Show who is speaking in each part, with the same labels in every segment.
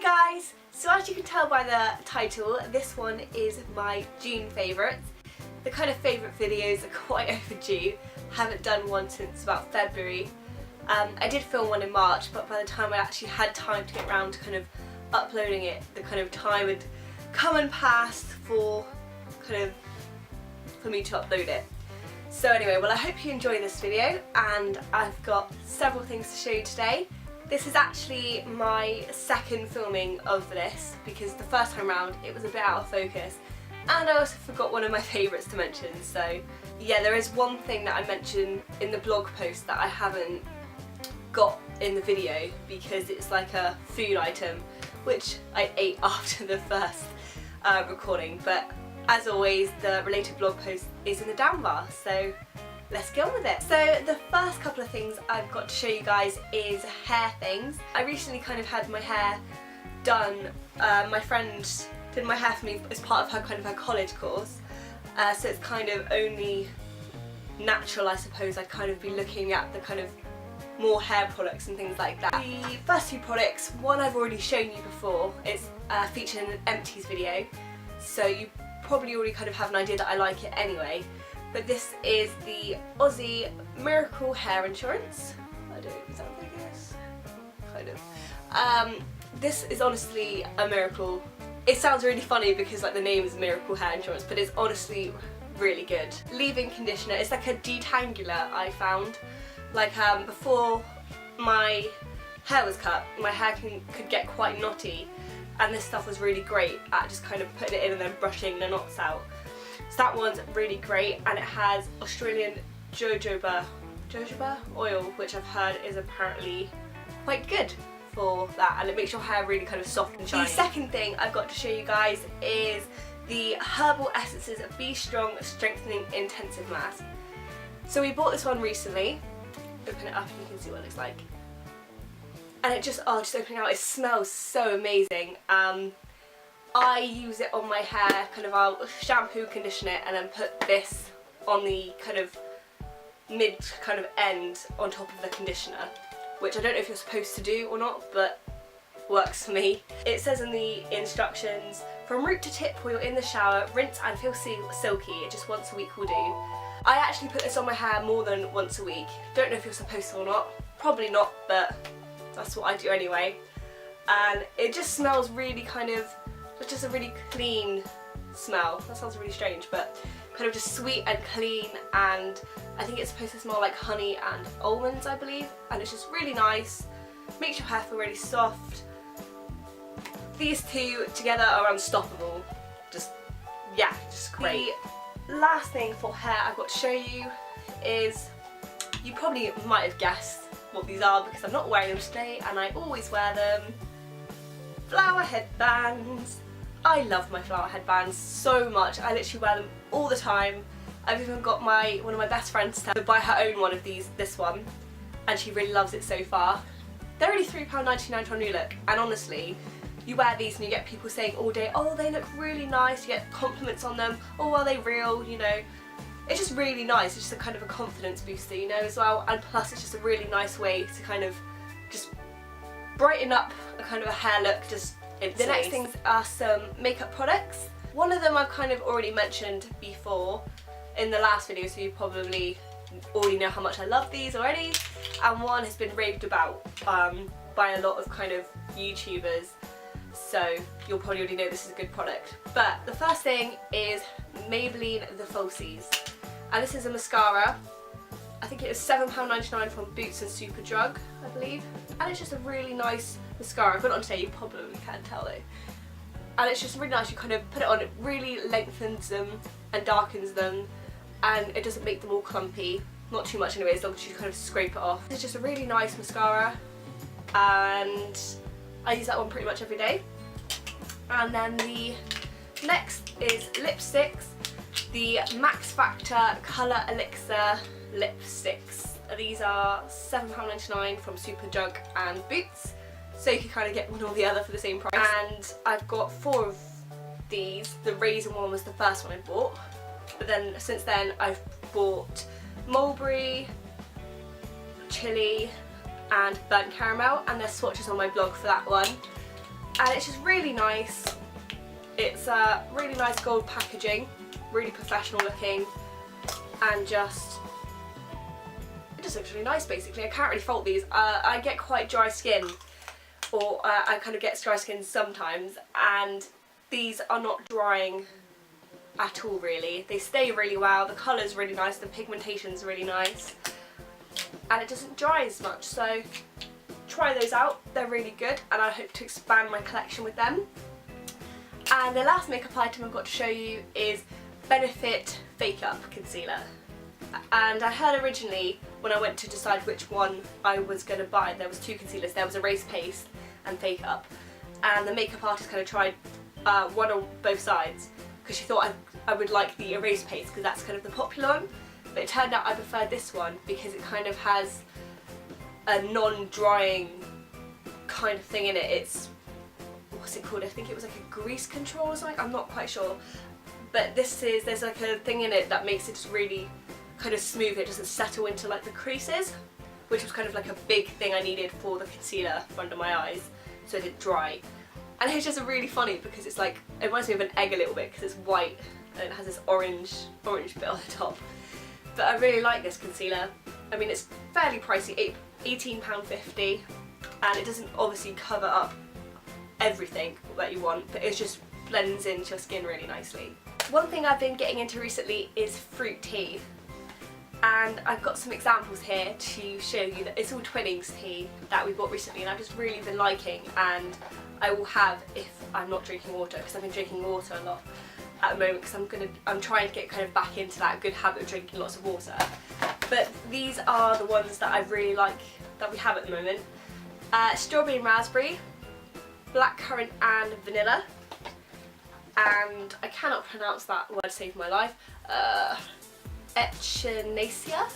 Speaker 1: Hi guys! So as you can tell by the title, this one is my June favourites. The kind of favourite videos are quite overdue. Haven't done one since about February. I did film one in March, but by the time I actually had time to get around to kind of uploading it, the kind of time had come and passed for me to upload it. So anyway, well I hope you enjoy this video, and I've got several things to show you today. This is actually my second filming of this because the first time round it was a bit out of focus, and I also forgot one of my favourites to mention. So yeah, there is one thing that I mentioned in the blog post that I haven't got in the video because it's like a food item which I ate after the first recording, but as always the related blog post is in the down bar, so let's get on with it. So the first couple of things I've got to show you guys is hair things. I recently kind of had my hair done. My friend did my hair for me as part of her college course, so it's kind of only natural, I suppose, I'd kind of be looking at the kind of more hair products and things like that. The first two products, one I've already shown you before. It's featured in an empties video, so you probably already kind of have an idea that I like it anyway. But this is the Aussie Miracle Hair Insurance. I don't, is that what it is? Kind of. This is honestly a miracle. It sounds really funny because like the name is Miracle Hair Insurance, but it's honestly really good. Leave-in conditioner. It's like a detangler, I found. Like before my hair was cut, my hair could get quite knotty, and this stuff was really great at just kind of putting it in and then brushing the knots out. So that one's really great, and it has Australian jojoba oil, which I've heard is apparently quite good for that, and it makes your hair really kind of soft and shiny. The second thing I've got to show you guys is the Herbal Essences Be Strong Strengthening Intensive Mask. So we bought this one recently. Open it up and you can see what it looks like. And it just opening out, it smells so amazing. I use it on my hair, I'll shampoo, condition it, and then put this on the mid end on top of the conditioner, which I don't know if you're supposed to do or not, but works for me. It says in the instructions, from root to tip while you're in the shower, rinse and feel silky, just once a week will do. I actually put this on my hair more than once a week. Don't know if you're supposed to or not, probably not, but that's what I do anyway. And it just smells really it's just a really clean smell. That sounds really strange, but kind of just sweet and clean, and I think it's supposed to smell like honey and almonds, I believe, and it's just really nice. Makes your hair feel really soft. These two together are unstoppable. Just great. The last thing for hair I've got to show you is, you probably might have guessed what these are because I'm not wearing them today and I always wear them. Flower headbands. I love my flower headbands so much. I literally wear them all the time. I've even got one of my best friends to buy her own one of this one, and she really loves it so far. They're only £3.99 for a new look, and honestly, you wear these and you get people saying all day, oh they look really nice, you get compliments on them, oh are they real, you know. It's just really nice, it's just a kind of a confidence booster, you know, as well, and plus it's just a really nice way to kind of just brighten up a hair look just instantly. The next things are some makeup products. One of them I've kind of already mentioned before in the last video, so you probably already know how much I love these already, and one has been raved about by a lot of YouTubers, so you'll probably already know this is a good product. But the first thing is Maybelline The Falsies, and this is a mascara. I think it is £7.99 from Boots and Superdrug, I believe, and it's just a really nice mascara. I've got it on today, you probably can't tell though. And it's just really nice, you put it on, it really lengthens them and darkens them, and it doesn't make them all clumpy. Not too much anyway, as long as you scrape it off. It's just a really nice mascara, and I use that one pretty much every day. And then the next is lipsticks. The Max Factor Colour Elixir lipsticks. These are £7.99 from Superdrug and Boots, so you can get one or the other for the same price. And I've got 4 of these. The raisin one was the first one I bought, but then since then I've bought mulberry, chili and burnt caramel, and there's swatches on my blog for that one. and it's just really nice. It's a really nice gold packaging, really professional looking, and it just looks really nice basically. I can't really fault these. I get quite dry skin, or I kind of get dry skin sometimes, and these are not drying at all really. They stay really well, the colour's really nice, the pigmentation's really nice, and it doesn't dry as much, so try those out, they're really good, and I hope to expand my collection with them. And the last makeup item I've got to show you is Benefit Fake Up Concealer. And I heard originally, when I went to decide which one I was going to buy, there was two concealers. There was Erase Paste and Fake Up, and the makeup artist kind of tried one on both sides because she thought I would like the Erase Paste because that's kind of the popular one, but it turned out I preferred this one because it kind of has a non-drying kind of thing in it. It's, what's it called? I think it was like a grease control or something, I'm not quite sure. But this is, there's like a thing in it that makes it just really kind of smooth, it doesn't settle into like the creases, which was kind of like a big thing I needed for the concealer for under my eyes, so it didn't dry. And it's just really funny because it's like, it reminds me of an egg a little bit because it's white and it has this orange bit on the top. But I really like this concealer. I mean, it's fairly pricey, £18.50, and it doesn't obviously cover up everything that you want, but it just blends into your skin really nicely. One thing I've been getting into recently is fruit tea, and I've got some examples here to show you that it's all Twinings tea that we bought recently, and I've just really been liking, and I will have if I'm not drinking water, because I've been drinking water a lot at the moment because I'm trying to get kind of back into that good habit of drinking lots of water. But these are the ones that I really like that we have at the moment. Strawberry and raspberry, blackcurrant and vanilla, and I cannot pronounce that word to save my life. Echinacea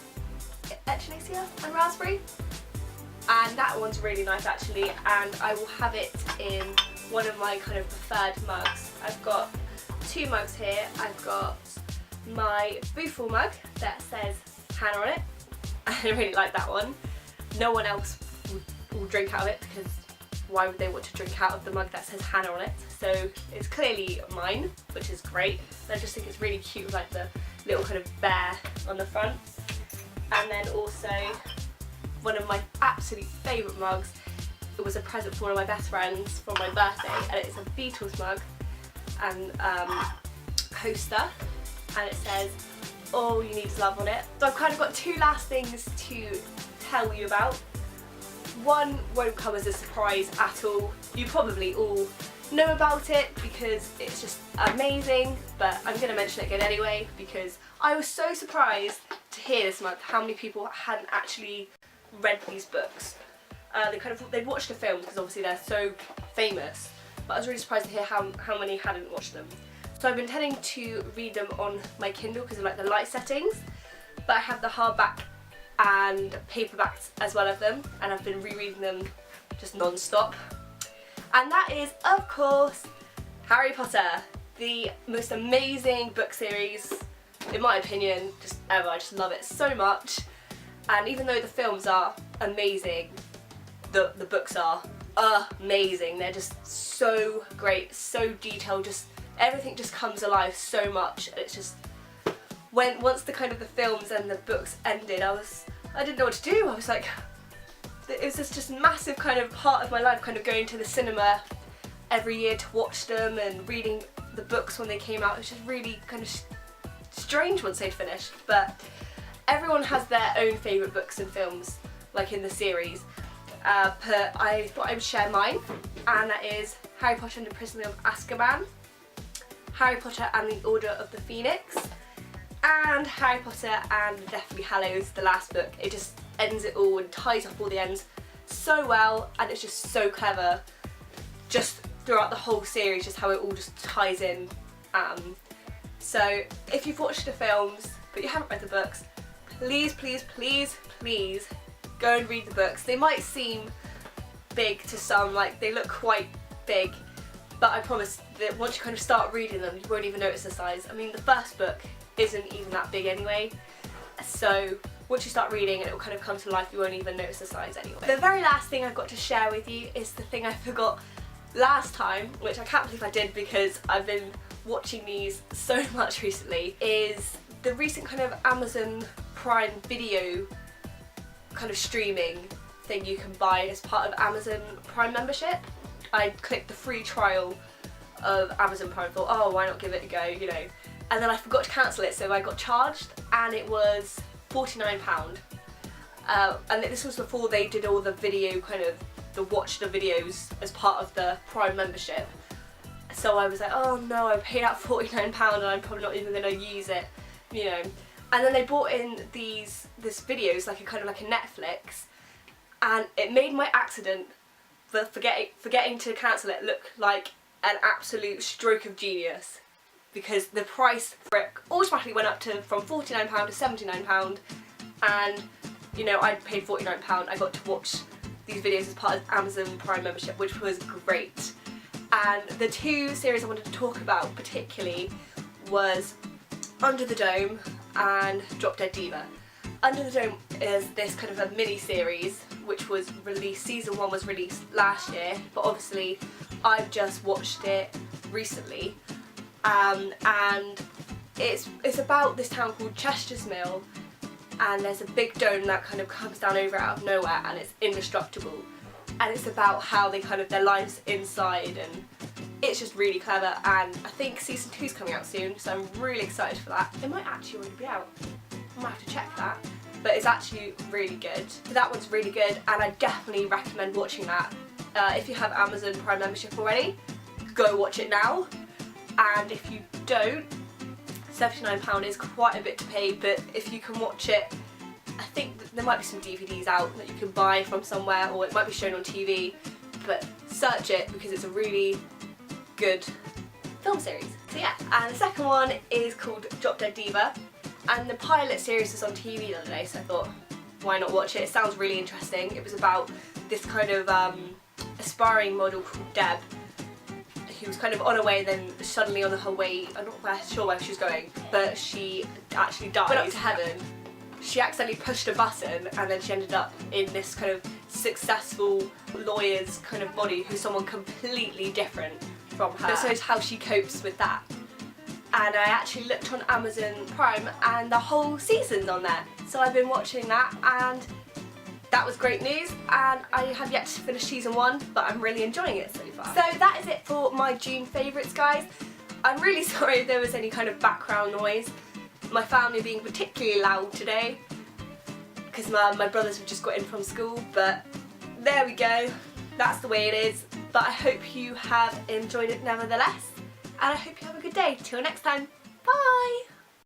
Speaker 1: and raspberry, and that one's really nice actually, and I will have it in one of my kind of preferred mugs. I've got two mugs here. I've got my Boothful mug that says Hannah on it. I really like that one. No one else will drink out of it because why would they want to drink out of the mug that says Hannah on it? So it's clearly mine, which is great. And I just think it's really cute with like the little kind of bear on the front. And then also one of my absolute favourite mugs. It was a present for one of my best friends for my birthday, and it's a Beatles mug and coaster, and it says all you need is love on it. So I've kind of got two last things to tell you about. One won't come as a surprise at all. You probably all know about it because it's just amazing, but I'm going to mention it again anyway because I was so surprised to hear this month how many people hadn't actually read these books. They'd watched the films because obviously they're so famous, but I was really surprised to hear how many hadn't watched them. So I've been intending to read them on my Kindle because of like the light settings, but I have the hardback and paperbacks as well of them, and I've been rereading them just non-stop. And that is, of course, Harry Potter, the most amazing book series, in my opinion, just ever. I just love it so much. And even though the films are amazing, the books are amazing. They're just so great, so detailed, just everything just comes alive so much. And it's just, once the kind of the films and the books ended, I didn't know what to do. I was like, it was just massive kind of part of my life, kind of going to the cinema every year to watch them and reading the books when they came out. It was just really kind of strange once they'd finished. But everyone has their own favourite books and films, like in the series. But I thought I would share mine, and that is Harry Potter and the Prisoner of Azkaban, Harry Potter and the Order of the Phoenix, and Harry Potter and the Deathly Hallows, the last book. It just ends it all and ties up all the ends so well, and it's just so clever just throughout the whole series, just how it all just ties in. So if you've watched the films but you haven't read the books, please, please, please, please go and read the books. They might seem big to some, like they look quite big, but I promise that once you kind of start reading them, you won't even notice the size. I mean, the first book isn't even that big anyway, so once you start reading it will kind of come to life, you won't even notice the size anyway. The very last thing I've got to share with you is the thing I forgot last time, which I can't believe I did because I've been watching these so much recently, is the recent kind of Amazon Prime Video kind of streaming thing you can buy as part of Amazon Prime membership. I clicked the free trial of Amazon Prime and thought, oh, why not give it a go, you know. And then I forgot to cancel it, so I got charged, and it was £49. And this was before they did all the video watch the videos as part of the Prime membership. So I was like, oh no, I paid out £49 and I'm probably not even going to use it, you know. And then they brought in this videos, like a kind of like a Netflix, and it made my accident for forgetting to cancel it look like an absolute stroke of genius, because the price for it automatically went up from £49 to £79, and you know, I paid £49. I got to watch these videos as part of Amazon Prime membership, which was great. And the two series I wanted to talk about particularly was Under the Dome and Drop Dead Diva. Under the Dome is this kind of a mini-series which was released, season 1 was released last year, but obviously I've just watched it recently. And it's about this town called Chester's Mill, and there's a big dome that kind of comes down over out of nowhere and it's indestructible. And it's about how their lives inside, and it's just really clever, and I think season 2 is coming out soon, so I'm really excited for that. It might actually already be out. I might have to check that. But it's actually really good. So that one's really good, and I definitely recommend watching that. If you have Amazon Prime membership already, go watch it now. And if you don't, £79 is quite a bit to pay, but if you can watch it, I think there might be some DVDs out that you can buy from somewhere, or it might be shown on TV, but search it because it's a really good film series. So yeah, and the second one is called Drop Dead Diva, and the pilot series was on TV the other day, so I thought, why not watch it? It sounds really interesting. It was about this kind of aspiring model called Deb, who was kind of on her way, then suddenly on her way, I'm not sure where she was going, but she actually died. Went up to heaven. She accidentally pushed a button, and then she ended up in this kind of successful lawyer's kind of body who's someone completely different from her. So it's how she copes with that. And I actually looked on Amazon Prime and the whole season's on there. So I've been watching that, and that was great news, and I have yet to finish season 1, but I'm really enjoying it so far. So that is it for my June favourites, guys. I'm really sorry if there was any kind of background noise. My family being particularly loud today because my brothers have just got in from school, but there we go, that's the way it is. But I hope you have enjoyed it nevertheless, and I hope you have a good day. Till next time, bye!